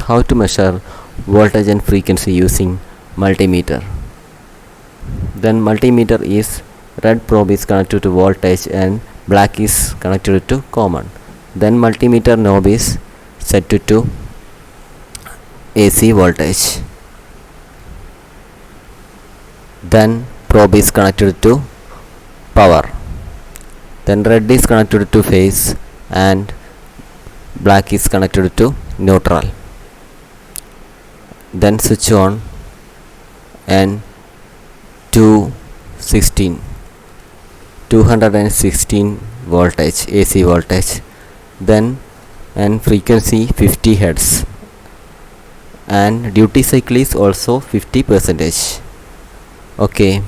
how to measure voltage and frequency using multimeter. Then multimeter is red probe is connected to voltage and black is connected to common. Then multimeter knob is set to AC voltage. Then probe is connected to power. Then red is connected to phase and black is connected to neutral. Then switch on and 216 voltage AC voltage. Then and frequency 50 Hz and duty cycle is also 50%. Okay,